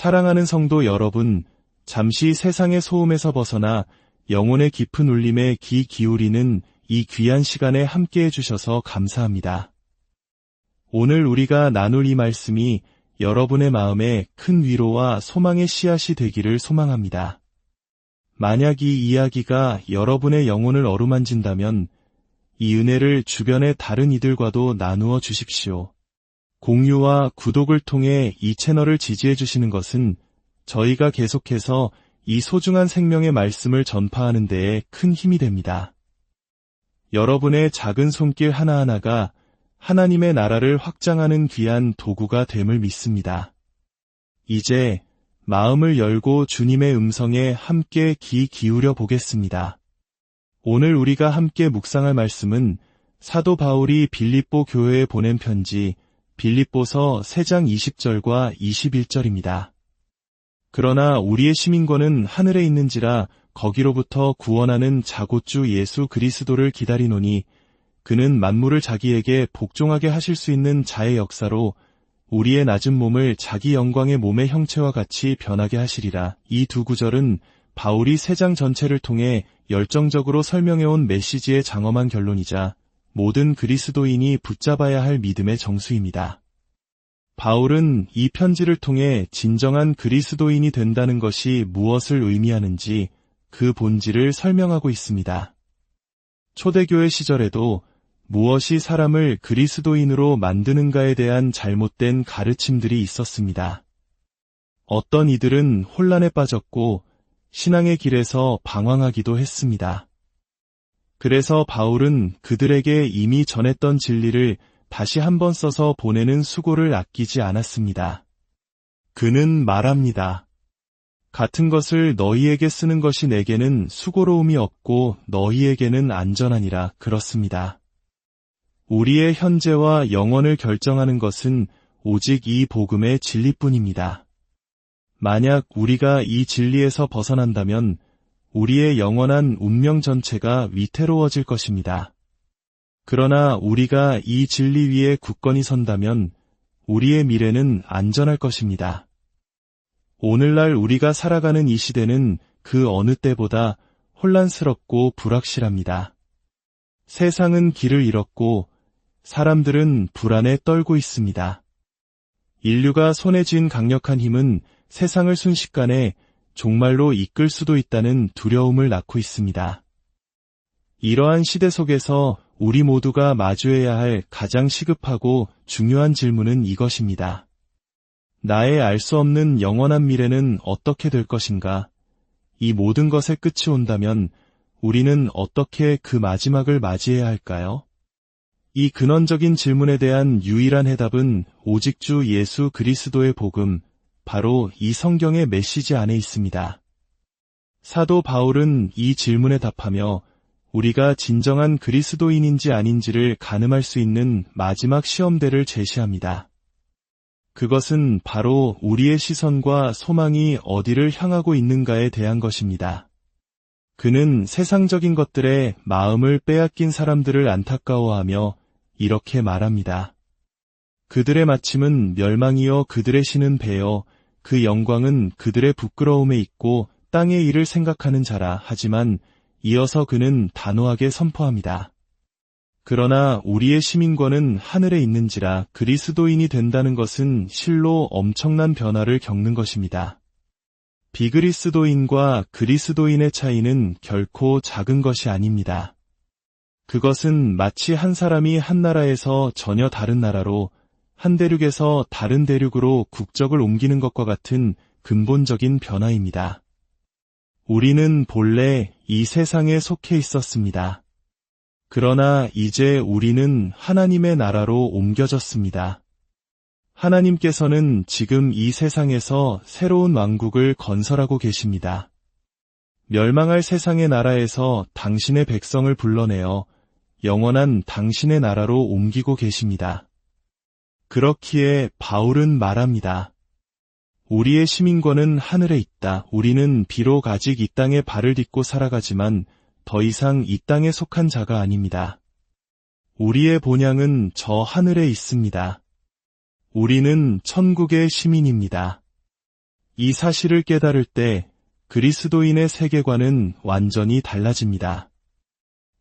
사랑하는 성도 여러분, 잠시 세상의 소음에서 벗어나 영혼의 깊은 울림에 귀 기울이는 이 귀한 시간에 함께해 주셔서 감사합니다. 오늘 우리가 나눌 이 말씀이 여러분의 마음에 큰 위로와 소망의 씨앗이 되기를 소망합니다. 만약 이 이야기가 여러분의 영혼을 어루만진다면 이 은혜를 주변의 다른 이들과도 나누어 주십시오. 공유와 구독을 통해 이 채널을 지지해 주시는 것은 저희가 계속해서 이 소중한 생명의 말씀을 전파하는 데에 큰 힘이 됩니다. 여러분의 작은 손길 하나하나가 하나님의 나라를 확장하는 귀한 도구가 됨을 믿습니다. 이제 마음을 열고 주님의 음성에 함께 귀 기울여 보겠습니다. 오늘 우리가 함께 묵상할 말씀은 사도 바울이 빌립보 교회에 보낸 편지 빌립보서 3장 20절과 21절입니다. 그러나 우리의 시민권은 하늘에 있는지라 거기로부터 구원하는 자곶주 예수 그리스도를 기다리노니 그는 만물을 자기에게 복종하게 하실 수 있는 자의 역사로 우리의 낮은 몸을 자기 영광의 몸의 형체와 같이 변하게 하시리라. 이 두 구절은 바울이 3장 전체를 통해 열정적으로 설명해온 메시지의 장엄한 결론이자 모든 그리스도인이 붙잡아야 할 믿음의 정수입니다. 바울은 이 편지를 통해 진정한 그리스도인이 된다는 것이 무엇을 의미하는지 그 본질을 설명하고 있습니다. 초대교회 시절에도 무엇이 사람을 그리스도인으로 만드는가에 대한 잘못된 가르침들이 있었습니다. 어떤 이들은 혼란에 빠졌고 신앙의 길에서 방황하기도 했습니다. 그래서 바울은 그들에게 이미 전했던 진리를 다시 한번 써서 보내는 수고를 아끼지 않았습니다. 그는 말합니다. 같은 것을 너희에게 쓰는 것이 내게는 수고로움이 없고 너희에게는 안전하니라. 그렇습니다. 우리의 현재와 영원을 결정하는 것은 오직 이 복음의 진리뿐입니다. 만약 우리가 이 진리에서 벗어난다면 우리의 영원한 운명 전체가 위태로워질 것입니다. 그러나 우리가 이 진리 위에 굳건히 선다면 우리의 미래는 안전할 것입니다. 오늘날 우리가 살아가는 이 시대는 그 어느 때보다 혼란스럽고 불확실합니다. 세상은 길을 잃었고 사람들은 불안에 떨고 있습니다. 인류가 손에 쥔 강력한 힘은 세상을 순식간에 종말로 이끌 수도 있다는 두려움을 낳고 있습니다. 이러한 시대 속에서 우리 모두가 마주해야 할 가장 시급하고 중요한 질문은 이것입니다. 나의 알 수 없는 영원한 미래는 어떻게 될 것인가? 이 모든 것의 끝이 온다면 우리는 어떻게 그 마지막을 맞이해야 할까요? 이 근원적인 질문에 대한 유일한 해답은 오직 주 예수 그리스도의 복음, 바로 이 성경의 메시지 안에 있습니다. 사도 바울은 이 질문에 답하며 우리가 진정한 그리스도인인지 아닌지를 가늠할 수 있는 마지막 시험대를 제시합니다. 그것은 바로 우리의 시선과 소망이 어디를 향하고 있는가에 대한 것입니다. 그는 세상적인 것들에 마음을 빼앗긴 사람들을 안타까워하며 이렇게 말합니다. 그들의 마침은 멸망이요 그들의 신은 배여 그 영광은 그들의 부끄러움에 있고 땅의 일을 생각하는 자라. 하지만 이어서 그는 단호하게 선포합니다. 그러나 우리의 시민권은 하늘에 있는지라. 그리스도인이 된다는 것은 실로 엄청난 변화를 겪는 것입니다. 비그리스도인과 그리스도인의 차이는 결코 작은 것이 아닙니다. 그것은 마치 한 사람이 한 나라에서 전혀 다른 나라로, 한 대륙에서 다른 대륙으로 국적을 옮기는 것과 같은 근본적인 변화입니다. 우리는 본래 이 세상에 속해 있었습니다. 그러나 이제 우리는 하나님의 나라로 옮겨졌습니다. 하나님께서는 지금 이 세상에서 새로운 왕국을 건설하고 계십니다. 멸망할 세상의 나라에서 당신의 백성을 불러내어 영원한 당신의 나라로 옮기고 계십니다. 그렇기에 바울은 말합니다. 우리의 시민권은 하늘에 있다. 우리는 비록 아직 이 땅에 발을 딛고 살아가지만 더 이상 이 땅에 속한 자가 아닙니다. 우리의 본향은 저 하늘에 있습니다. 우리는 천국의 시민입니다. 이 사실을 깨달을 때 그리스도인의 세계관은 완전히 달라집니다.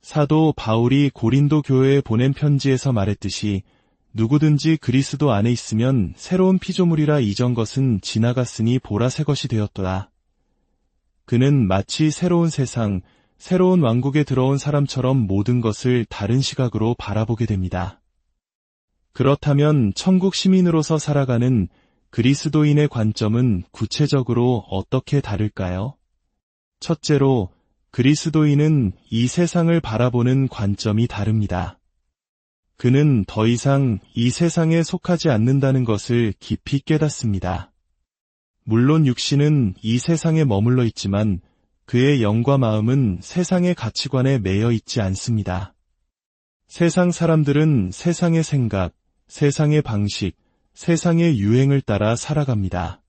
사도 바울이 고린도 교회에 보낸 편지에서 말했듯이 누구든지 그리스도 안에 있으면 새로운 피조물이라 이전 것은 지나갔으니 보라 새 것이 되었도다. 그는 마치 새로운 세상, 새로운 왕국에 들어온 사람처럼 모든 것을 다른 시각으로 바라보게 됩니다. 그렇다면 천국 시민으로서 살아가는 그리스도인의 관점은 구체적으로 어떻게 다를까요? 첫째로, 그리스도인은 이 세상을 바라보는 관점이 다릅니다. 그는 더 이상 이 세상에 속하지 않는다는 것을 깊이 깨닫습니다. 물론 육신은 이 세상에 머물러 있지만 그의 영과 마음은 세상의 가치관에 매여 있지 않습니다. 세상 사람들은 세상의 생각, 세상의 방식, 세상의 유행을 따라 살아갑니다.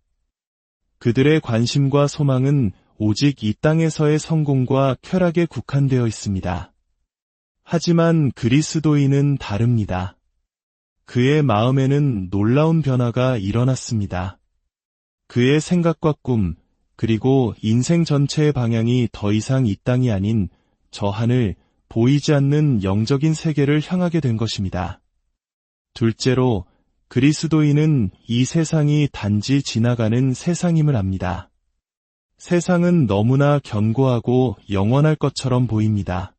그들의 관심과 소망은 오직 이 땅에서의 성공과 쾌락에 국한되어 있습니다. 하지만 그리스도인은 다릅니다. 그의 마음에는 놀라운 변화가 일어났습니다. 그의 생각과 꿈, 그리고 인생 전체의 방향이 더 이상 이 땅이 아닌 저 하늘, 보이지 않는 영적인 세계를 향하게 된 것입니다. 둘째로, 그리스도인은 이 세상이 단지 지나가는 세상임을 압니다. 세상은 너무나 견고하고 영원할 것처럼 보입니다.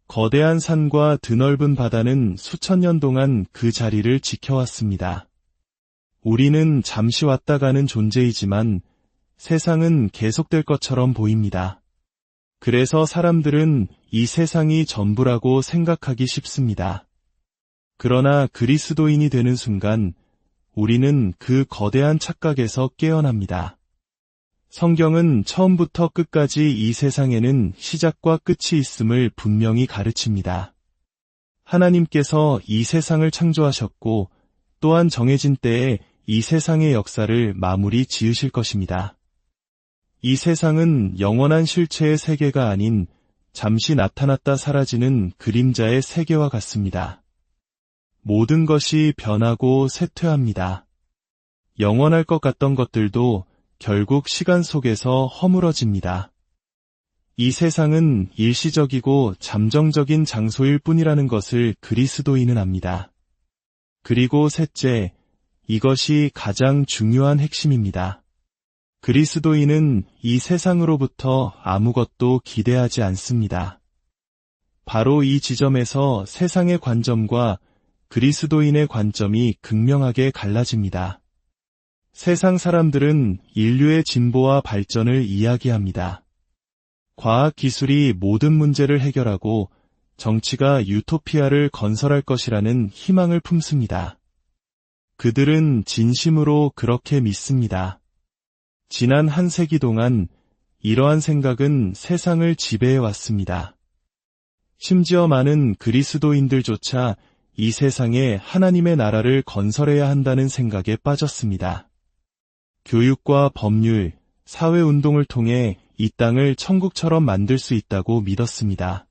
거대한 산과 드넓은 바다는 수천 년 동안 그 자리를 지켜왔습니다. 우리는 잠시 왔다 가는 존재이지만 세상은 계속될 것처럼 보입니다. 그래서 사람들은 이 세상이 전부라고 생각하기 쉽습니다. 그러나 그리스도인이 되는 순간 우리는 그 거대한 착각에서 깨어납니다. 성경은 처음부터 끝까지 이 세상에는 시작과 끝이 있음을 분명히 가르칩니다. 하나님께서 이 세상을 창조하셨고 또한 정해진 때에 이 세상의 역사를 마무리 지으실 것입니다. 이 세상은 영원한 실체의 세계가 아닌 잠시 나타났다 사라지는 그림자의 세계와 같습니다. 모든 것이 변하고 쇠퇴합니다. 영원할 것 같던 것들도 결국 시간 속에서 허물어집니다. 이 세상은 일시적이고 잠정적인 장소일 뿐이라는 것을 그리스도인은 압니다. 그리고 셋째, 이것이 가장 중요한 핵심입니다. 그리스도인은 이 세상으로부터 아무것도 기대하지 않습니다. 바로 이 지점에서 세상의 관점과 그리스도인의 관점이 극명하게 갈라집니다. 세상 사람들은 인류의 진보와 발전을 이야기합니다. 과학 기술이 모든 문제를 해결하고 정치가 유토피아를 건설할 것이라는 희망을 품습니다. 그들은 진심으로 그렇게 믿습니다. 지난 한 세기 동안 이러한 생각은 세상을 지배해 왔습니다. 심지어 많은 그리스도인들조차 이 세상에 하나님의 나라를 건설해야 한다는 생각에 빠졌습니다. 교육과 법률, 사회운동을 통해 이 땅을 천국처럼 만들 수 있다고 믿었습니다.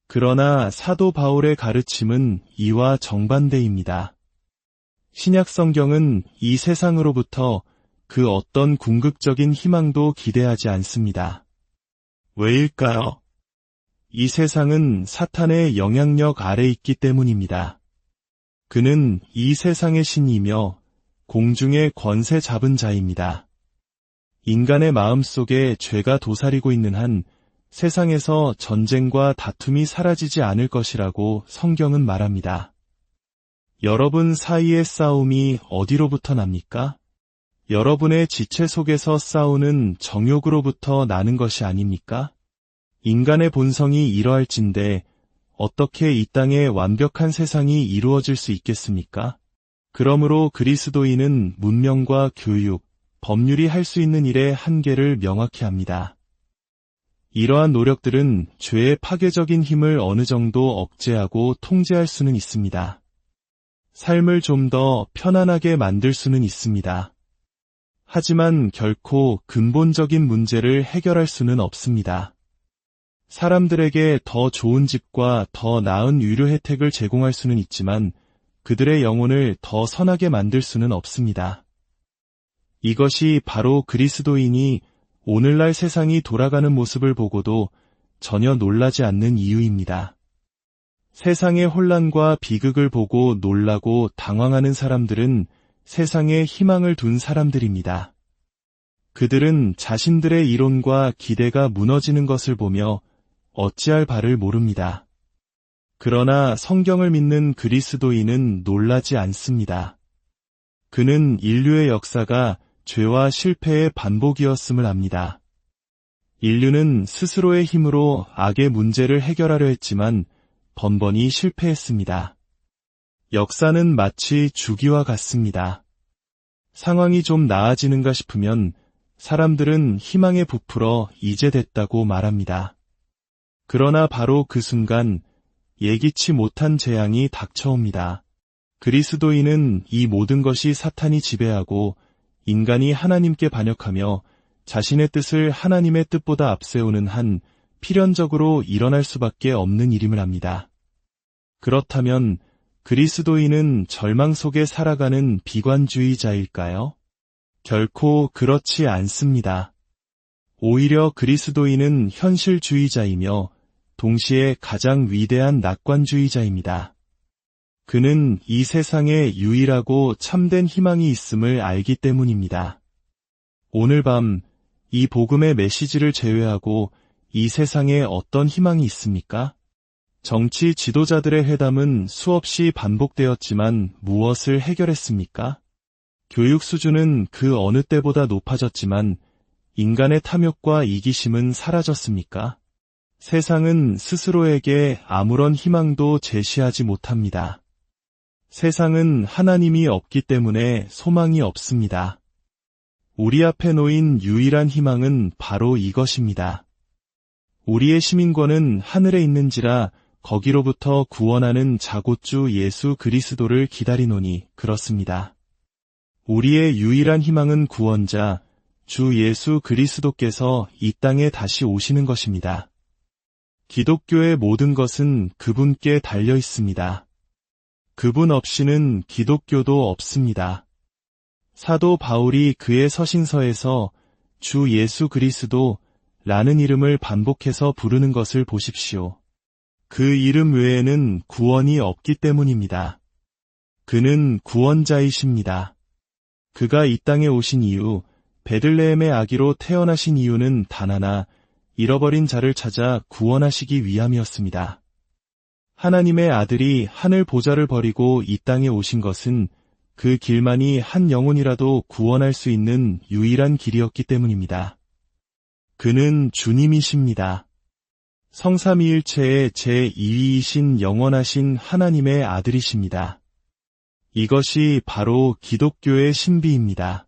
그러나 사도 바울의 가르침은 이와 정반대입니다. 신약 성경은 이 세상으로부터 그 어떤 궁극적인 희망도 기대하지 않습니다. 왜일까요? 이 세상은 사탄의 영향력 아래 있기 때문입니다. 그는 이 세상의 신이며 공중의 권세 잡은 자입니다. 인간의 마음 속에 죄가 도사리고 있는 한 세상에서 전쟁과 다툼이 사라지지 않을 것이라고 성경은 말합니다. 여러분 사이의 싸움이 어디로부터 납니까? 여러분의 지체 속에서 싸우는 정욕으로부터 나는 것이 아닙니까? 인간의 본성이 이러할진대 어떻게 이 땅에 완벽한 세상이 이루어질 수 있겠습니까? 그러므로 그리스도인은 문명과 교육, 법률이 할 수 있는 일의 한계를 명확히 합니다. 이러한 노력들은 죄의 파괴적인 힘을 어느 정도 억제하고 통제할 수는 있습니다. 삶을 좀 더 편안하게 만들 수는 있습니다. 하지만 결코 근본적인 문제를 해결할 수는 없습니다. 사람들에게 더 좋은 집과 더 나은 의료 혜택을 제공할 수는 있지만 그들의 영혼을 더 선하게 만들 수는 없습니다. 이것이 바로 그리스도인이 오늘날 세상이 돌아가는 모습을 보고도 전혀 놀라지 않는 이유입니다. 세상의 혼란과 비극을 보고 놀라고 당황하는 사람들은 세상에 희망을 둔 사람들입니다. 그들은 자신들의 이론과 기대가 무너지는 것을 보며 어찌할 바를 모릅니다. 그러나 성경을 믿는 그리스도인은 놀라지 않습니다. 그는 인류의 역사가 죄와 실패의 반복이었음을 압니다. 인류는 스스로의 힘으로 악의 문제를 해결하려 했지만 번번이 실패했습니다. 역사는 마치 주기와 같습니다. 상황이 좀 나아지는가 싶으면 사람들은 희망에 부풀어 이제 됐다고 말합니다. 그러나 바로 그 순간 예기치 못한 재앙이 닥쳐옵니다. 그리스도인은 이 모든 것이 사탄이 지배하고 인간이 하나님께 반역하며 자신의 뜻을 하나님의 뜻보다 앞세우는 한 필연적으로 일어날 수밖에 없는 일임을 압니다. 그렇다면 그리스도인은 절망 속에 살아가는 비관주의자일까요? 결코 그렇지 않습니다. 오히려 그리스도인은 현실주의자이며 동시에 가장 위대한 낙관주의자입니다. 그는 이 세상에 유일하고 참된 희망이 있음을 알기 때문입니다. 오늘 밤 이 복음의 메시지를 제외하고 이 세상에 어떤 희망이 있습니까? 정치 지도자들의 회담은 수없이 반복되었지만 무엇을 해결했습니까? 교육 수준은 그 어느 때보다 높아졌지만 인간의 탐욕과 이기심은 사라졌습니까? 세상은 스스로에게 아무런 희망도 제시하지 못합니다. 세상은 하나님이 없기 때문에 소망이 없습니다. 우리 앞에 놓인 유일한 희망은 바로 이것입니다. 우리의 시민권은 하늘에 있는지라 거기로부터 구원하는 자곶주 예수 그리스도를 기다리노니 그렇습니다. 우리의 유일한 희망은 구원자, 주 예수 그리스도께서 이 땅에 다시 오시는 것입니다. 기독교의 모든 것은 그분께 달려 있습니다. 그분 없이는 기독교도 없습니다. 사도 바울이 그의 서신서에서 주 예수 그리스도 라는 이름을 반복해서 부르는 것을 보십시오. 그 이름 외에는 구원이 없기 때문입니다. 그는 구원자이십니다. 그가 이 땅에 오신 이유, 베들레헴의 아기로 태어나신 이유는 단 하나, 잃어버린 자를 찾아 구원하시기 위함이었습니다. 하나님의 아들이 하늘 보좌를 버리고 이 땅에 오신 것은 그 길만이 한 영혼이라도 구원할 수 있는 유일한 길이었기 때문입니다. 그는 주님이십니다. 성삼위일체의 제2위이신 영원하신 하나님의 아들이십니다. 이것이 바로 기독교의 신비입니다.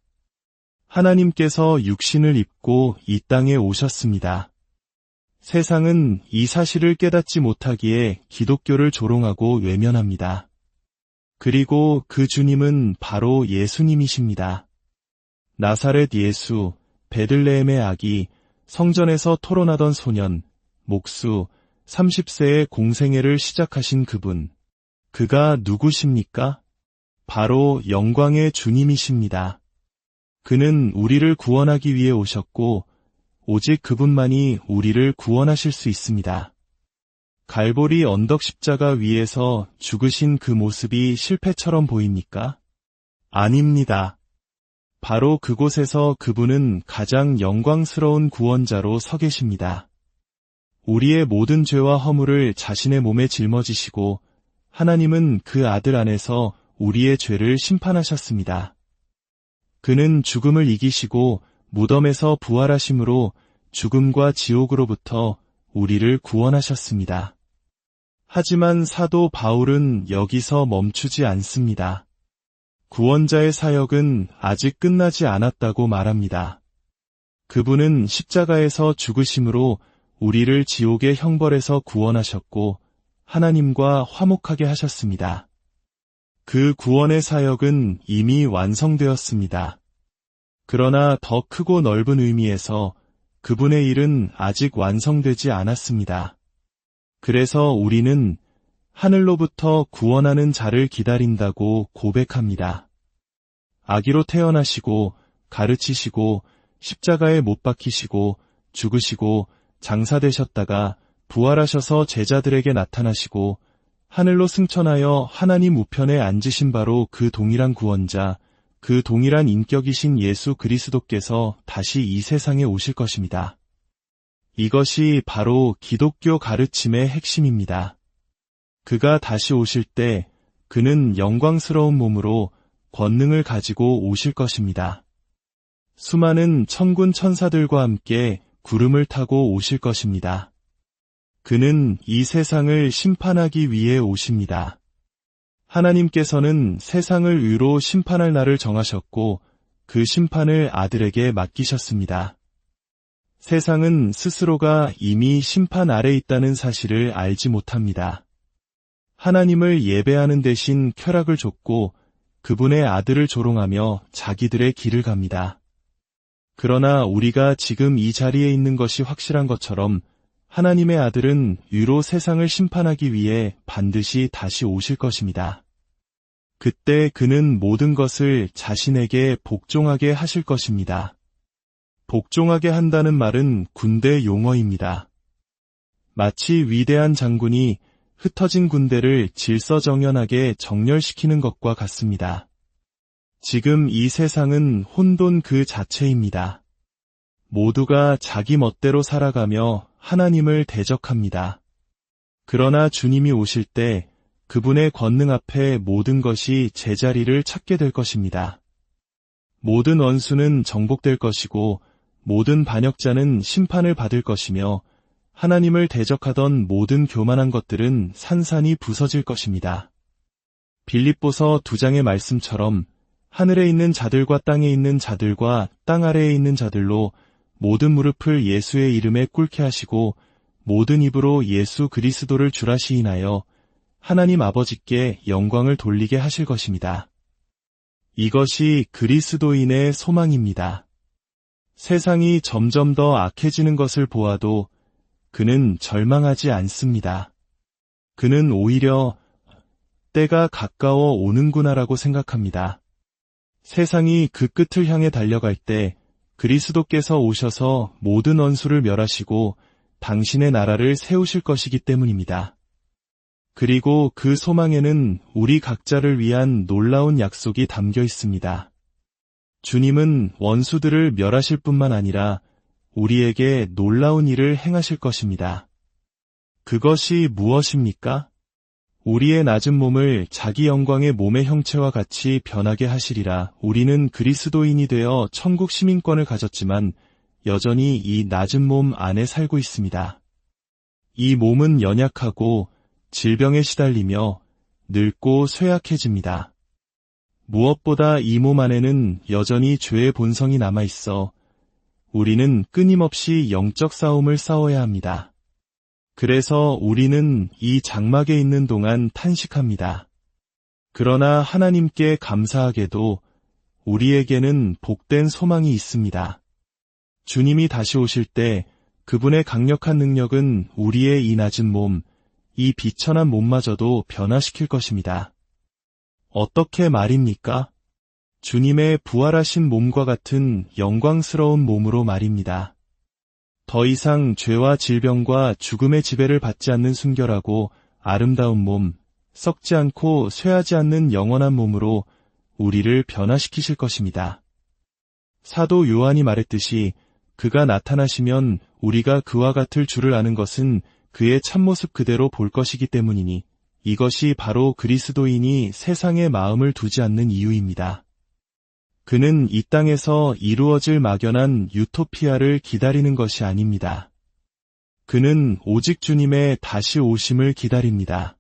하나님께서 육신을 입고 이 땅에 오셨습니다. 세상은 이 사실을 깨닫지 못하기에 기독교를 조롱하고 외면합니다. 그리고 그 주님은 바로 예수님이십니다. 나사렛 예수, 베들레헴의 아기, 성전에서 토론하던 소년, 목수, 30세의 공생애를 시작하신 그분. 그가 누구십니까? 바로 영광의 주님이십니다. 그는 우리를 구원하기 위해 오셨고 오직 그분만이 우리를 구원하실 수 있습니다. 갈보리 언덕 십자가 위에서 죽으신 그 모습이 실패처럼 보입니까? 아닙니다. 바로 그곳에서 그분은 가장 영광스러운 구원자로 서 계십니다. 우리의 모든 죄와 허물을 자신의 몸에 짊어지시고 하나님은 그 아들 안에서 우리의 죄를 심판하셨습니다. 그는 죽음을 이기시고 무덤에서 부활하심으로 죽음과 지옥으로부터 우리를 구원하셨습니다. 하지만 사도 바울은 여기서 멈추지 않습니다. 구원자의 사역은 아직 끝나지 않았다고 말합니다. 그분은 십자가에서 죽으심으로 우리를 지옥의 형벌에서 구원하셨고 하나님과 화목하게 하셨습니다. 그 구원의 사역은 이미 완성되었습니다. 그러나 더 크고 넓은 의미에서 그분의 일은 아직 완성되지 않았습니다. 그래서 우리는 하늘로부터 구원하는 자를 기다린다고 고백합니다. 아기로 태어나시고 가르치시고 십자가에 못 박히시고 죽으시고 장사되셨다가 부활하셔서 제자들에게 나타나시고 하늘로 승천하여 하나님 우편에 앉으신 바로 그 동일한 구원자, 그 동일한 인격이신 예수 그리스도께서 다시 이 세상에 오실 것입니다. 이것이 바로 기독교 가르침의 핵심입니다. 그가 다시 오실 때 그는 영광스러운 몸으로 권능을 가지고 오실 것입니다. 수많은 천군 천사들과 함께 구름을 타고 오실 것입니다. 그는 이 세상을 심판하기 위해 오십니다. 하나님께서는 세상을 의로 심판할 날을 정하셨고 그 심판을 아들에게 맡기셨습니다. 세상은 스스로가 이미 심판 아래 있다는 사실을 알지 못합니다. 하나님을 예배하는 대신 쾌락을 좇고 그분의 아들을 조롱하며 자기들의 길을 갑니다. 그러나 우리가 지금 이 자리에 있는 것이 확실한 것처럼 하나님의 아들은 위로 세상을 심판하기 위해 반드시 다시 오실 것입니다. 그때 그는 모든 것을 자신에게 복종하게 하실 것입니다. 복종하게 한다는 말은 군대 용어입니다. 마치 위대한 장군이 흩어진 군대를 질서정연하게 정렬시키는 것과 같습니다. 지금 이 세상은 혼돈 그 자체입니다. 모두가 자기 멋대로 살아가며 하나님을 대적합니다. 그러나 주님이 오실 때 그분의 권능 앞에 모든 것이 제자리를 찾게 될 것입니다. 모든 원수는 정복될 것이고 모든 반역자는 심판을 받을 것이며 하나님을 대적하던 모든 교만한 것들은 산산이 부서질 것입니다. 빌립보서 2장의 말씀처럼 하늘에 있는 자들과 땅에 있는 자들과 땅 아래에 있는 자들로 모든 무릎을 예수의 이름에 꿇게 하시고 모든 입으로 예수 그리스도를 주라 시인하여 하나님 아버지께 영광을 돌리게 하실 것입니다. 이것이 그리스도인의 소망입니다. 세상이 점점 더 악해지는 것을 보아도 그는 절망하지 않습니다. 그는 오히려 때가 가까워 오는구나라고 생각합니다. 세상이 그 끝을 향해 달려갈 때 그리스도께서 오셔서 모든 원수를 멸하시고 당신의 나라를 세우실 것이기 때문입니다. 그리고 그 소망에는 우리 각자를 위한 놀라운 약속이 담겨 있습니다. 주님은 원수들을 멸하실 뿐만 아니라 우리에게 놀라운 일을 행하실 것입니다. 그것이 무엇입니까? 우리의 낮은 몸을 자기 영광의 몸의 형체와 같이 변하게 하시리라. 우리는 그리스도인이 되어 천국 시민권을 가졌지만 여전히 이 낮은 몸 안에 살고 있습니다. 이 몸은 연약하고 질병에 시달리며 늙고 쇠약해집니다. 무엇보다 이 몸 안에는 여전히 죄의 본성이 남아있어 우리는 끊임없이 영적 싸움을 싸워야 합니다. 그래서 우리는 이 장막에 있는 동안 탄식합니다. 그러나 하나님께 감사하게도 우리에게는 복된 소망이 있습니다. 주님이 다시 오실 때 그분의 강력한 능력은 우리의 이 낮은 몸, 이 비천한 몸마저도 변화시킬 것입니다. 어떻게 말입니까? 주님의 부활하신 몸과 같은 영광스러운 몸으로 말입니다. 더 이상 죄와 질병과 죽음의 지배를 받지 않는 순결하고 아름다운 몸, 썩지 않고 쇠하지 않는 영원한 몸으로 우리를 변화시키실 것입니다. 사도 요한이 말했듯이 그가 나타나시면 우리가 그와 같을 줄을 아는 것은 그의 참모습 그대로 볼 것이기 때문이니 이것이 바로 그리스도인이 세상에 마음을 두지 않는 이유입니다. 그는 이 땅에서 이루어질 막연한 유토피아를 기다리는 것이 아닙니다. 그는 오직 주님의 다시 오심을 기다립니다.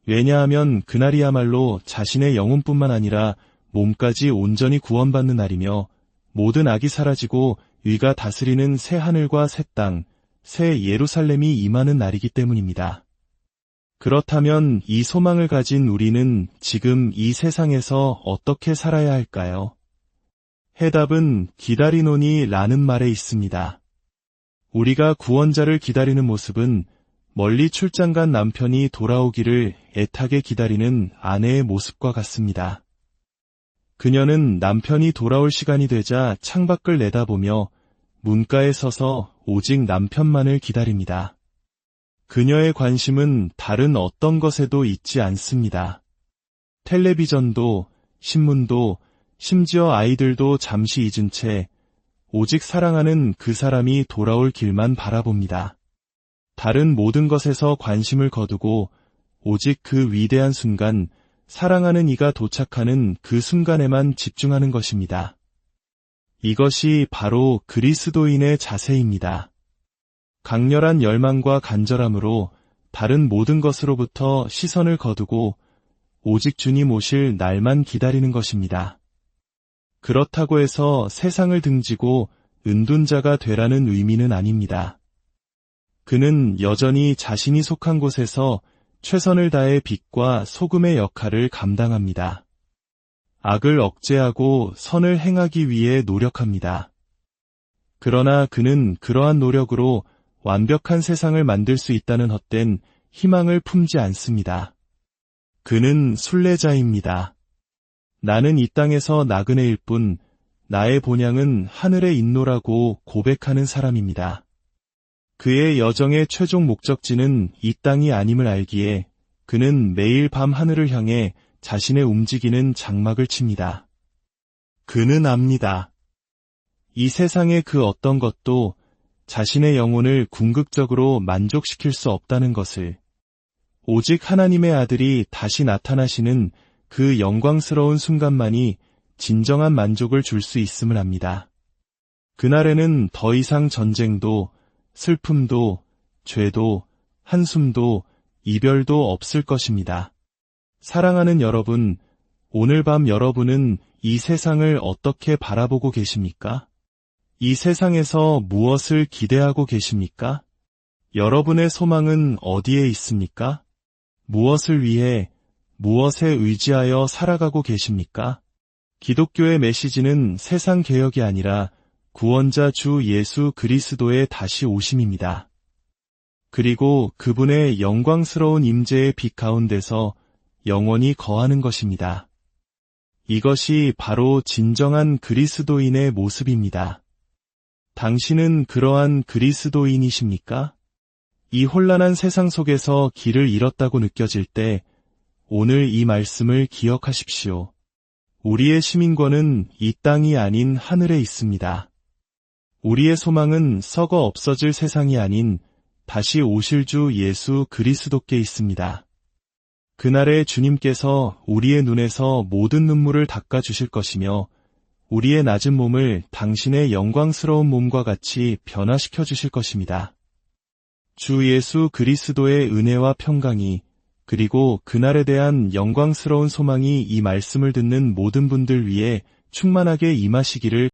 왜냐하면 그날이야말로 자신의 영혼뿐만 아니라 몸까지 온전히 구원받는 날이며 모든 악이 사라지고 위가 다스리는 새 하늘과 새 땅, 새 예루살렘이 임하는 날이기 때문입니다. 그렇다면 이 소망을 가진 우리는 지금 이 세상에서 어떻게 살아야 할까요? 해답은 기다리노니 라는 말에 있습니다. 우리가 구원자를 기다리는 모습은 멀리 출장 간 남편이 돌아오기를 애타게 기다리는 아내의 모습과 같습니다. 그녀는 남편이 돌아올 시간이 되자 창밖을 내다보며 문가에 서서 오직 남편만을 기다립니다. 그녀의 관심은 다른 어떤 것에도 있지 않습니다. 텔레비전도, 신문도, 심지어 아이들도 잠시 잊은 채 오직 사랑하는 그 사람이 돌아올 길만 바라봅니다. 다른 모든 것에서 관심을 거두고 오직 그 위대한 순간, 사랑하는 이가 도착하는 그 순간에만 집중하는 것입니다. 이것이 바로 그리스도인의 자세입니다. 강렬한 열망과 간절함으로 다른 모든 것으로부터 시선을 거두고 오직 주님 오실 날만 기다리는 것입니다. 그렇다고 해서 세상을 등지고 은둔자가 되라는 의미는 아닙니다. 그는 여전히 자신이 속한 곳에서 최선을 다해 빛과 소금의 역할을 감당합니다. 악을 억제하고 선을 행하기 위해 노력합니다. 그러나 그는 그러한 노력으로 완벽한 세상을 만들 수 있다는 헛된 희망을 품지 않습니다. 그는 순례자입니다. 나는 이 땅에서 나그네일 뿐 나의 본향은 하늘에 있노라고 고백하는 사람입니다. 그의 여정의 최종 목적지는 이 땅이 아님을 알기에 그는 매일 밤 하늘을 향해 자신의 움직이는 장막을 칩니다. 그는 압니다. 이 세상의 그 어떤 것도 자신의 영혼을 궁극적으로 만족시킬 수 없다는 것을, 오직 하나님의 아들이 다시 나타나시는 그 영광스러운 순간만이 진정한 만족을 줄 수 있음을 압니다. 그날에는 더 이상 전쟁도, 슬픔도, 죄도, 한숨도, 이별도 없을 것입니다. 사랑하는 여러분, 오늘 밤 여러분은 이 세상을 어떻게 바라보고 계십니까? 이 세상에서 무엇을 기대하고 계십니까? 여러분의 소망은 어디에 있습니까? 무엇을 위해, 무엇에 의지하여 살아가고 계십니까? 기독교의 메시지는 세상 개혁이 아니라 구원자 주 예수 그리스도의 다시 오심입니다. 그리고 그분의 영광스러운 임재의 빛 가운데서 영원히 거하는 것입니다. 이것이 바로 진정한 그리스도인의 모습입니다. 당신은 그러한 그리스도인이십니까? 이 혼란한 세상 속에서 길을 잃었다고 느껴질 때 오늘 이 말씀을 기억하십시오. 우리의 시민권은 이 땅이 아닌 하늘에 있습니다. 우리의 소망은 썩어 없어질 세상이 아닌 다시 오실 주 예수 그리스도께 있습니다. 그날에 주님께서 우리의 눈에서 모든 눈물을 닦아주실 것이며 우리의 낮은 몸을 당신의 영광스러운 몸과 같이 변화시켜 주실 것입니다. 주 예수 그리스도의 은혜와 평강이, 그리고 그날에 대한 영광스러운 소망이 이 말씀을 듣는 모든 분들 위해 충만하게 임하시기를